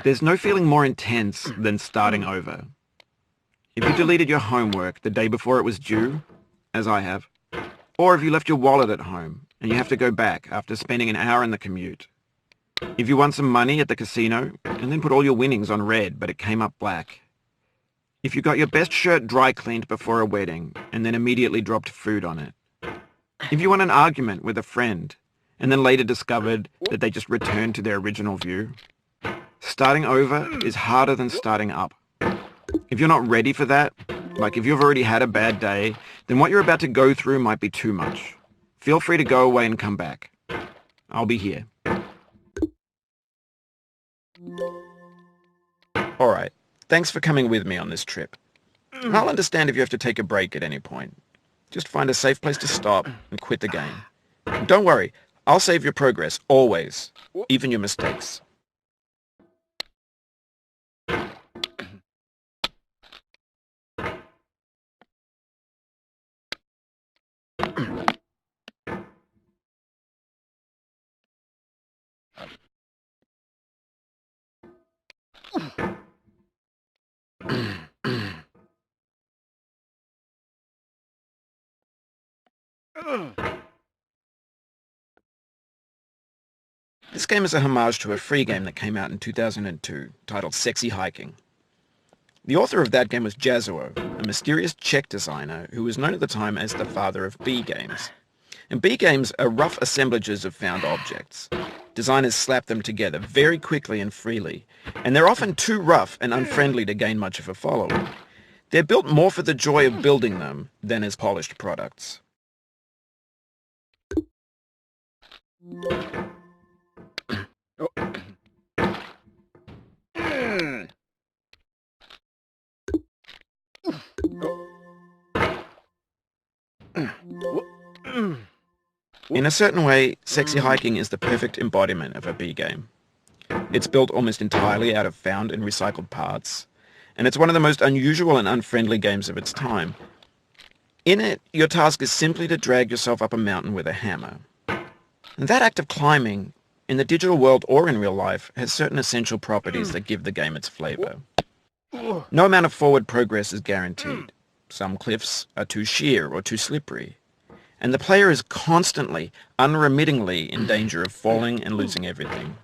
There's no feeling more intense than starting over. If you deleted your homework the day before it was due, as I have, or if you left your wallet at home and you have to go back after spending an hour in the commute. If you won some money at the casino and then put all your winnings on red but it came up black. If you got your best shirt dry cleaned before a wedding and then immediately dropped food on it. If you won an argument with a friend and then later discovered that they just returned to their original view. Starting over is harder than starting up. If you're not ready for that, like if you've already had a bad day, then what you're about to go through might be too much. Feel free to go away and come back. I'll be here. Alright, thanks for coming with me on this trip. I'll understand if you have to take a break at any point. Just find a safe place to stop and quit the game. Don't worry, I'll save your progress, always, even your mistakes. This game is a homage to a free game that came out in 2002, titled Sexy Hiking. The author of that game was Jazzuo, a mysterious Czech designer who was known at the time as the father of B games. And B games are rough assemblages of found objects. Designers slap them together very quickly and freely, and they're often too rough and unfriendly to gain much of a following. They're built more for the joy of building them than as polished products. In a certain way, Sexy Hiking is the perfect embodiment of a B game. It's built almost entirely out of found and recycled parts, and it's one of the most unusual and unfriendly games of its time. In it, your task is simply to drag yourself up a mountain with a hammer. And that act of climbing, in the digital world or in real life, has certain essential properties that give the game its flavor. No amount of forward progress is guaranteed. Some cliffs are too sheer or too slippery. And the player is constantly, unremittingly in danger of falling and losing everything.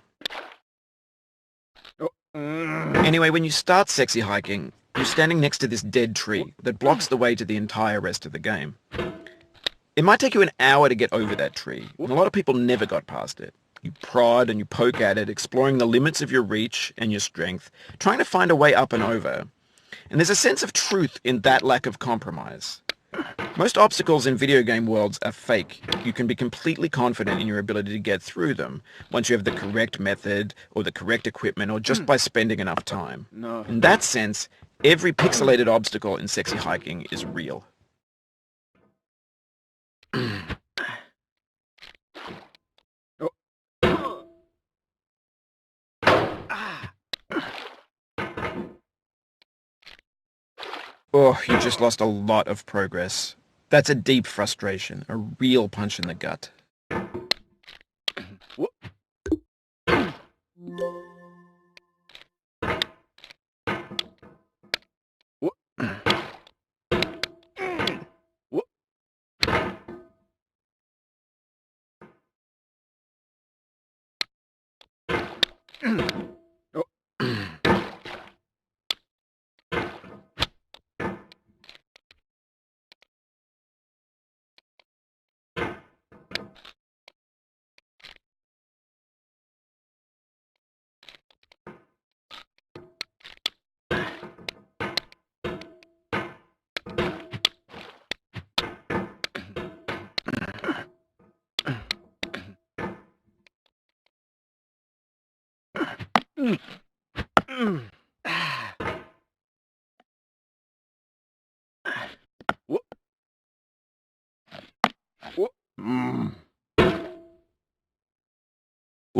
Anyway, when you start Sexy Hiking, you're standing next to this dead tree that blocks the way to the entire rest of the game. It might take you an hour to get over that tree, and a lot of people never got past it. You prod and you poke at it, exploring the limits of your reach and your strength, trying to find a way up and over. And there's a sense of truth in that lack of compromise. Most obstacles in video game worlds are fake. You can be completely confident in your ability to get through them once you have the correct method or the correct equipment or just by spending enough time. In that sense, every pixelated obstacle in Sexy Hiking is real. Oh, you just lost a lot of progress. That's a deep frustration, a real punch in the gut.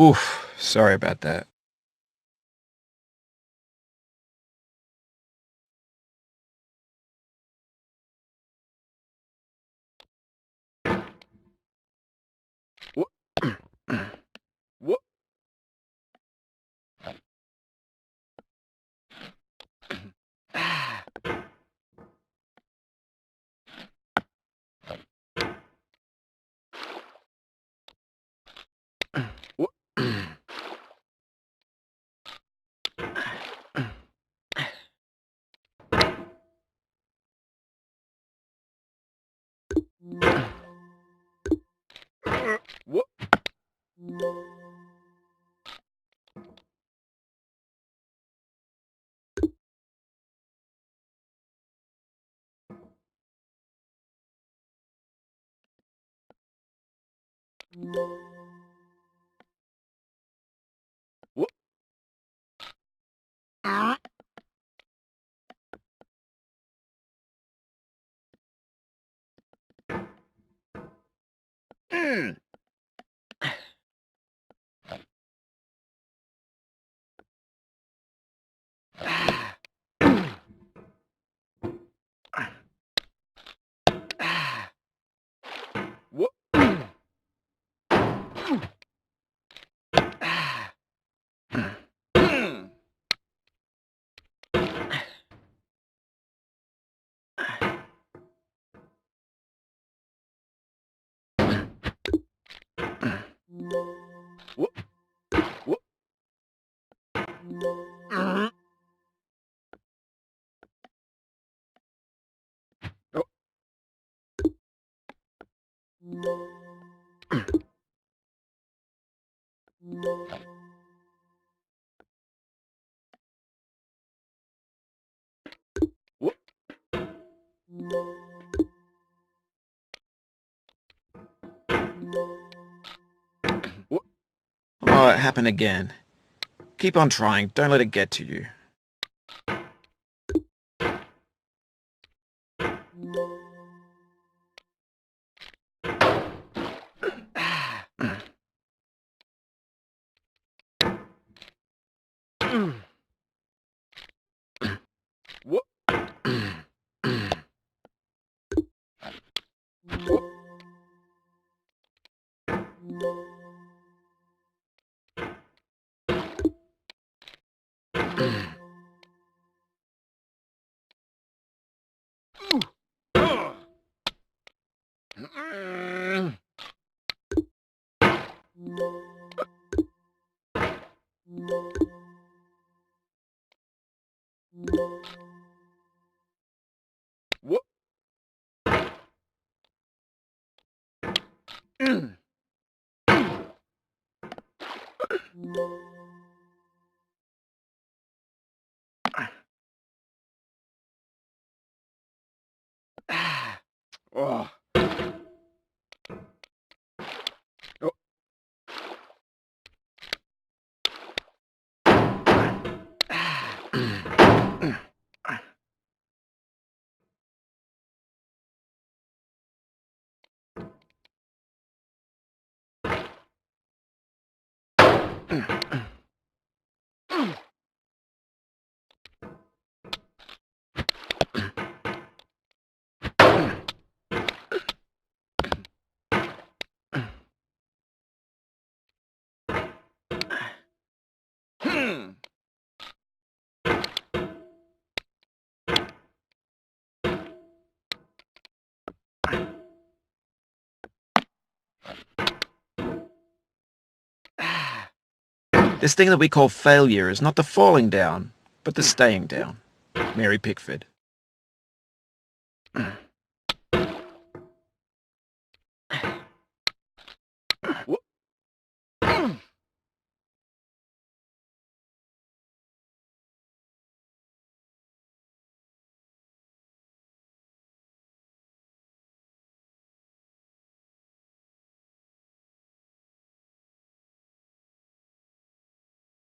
Oof, sorry about that. What? What? What? What? What? Mm. What? Mm. What? What? Mm. Oh. What? What? Oh, it happened again. Keep on trying. Don't let it get to you. What? What? Oh. Oh. Hmm. This thing that we call failure is not the falling down, but the staying down. Mary Pickford.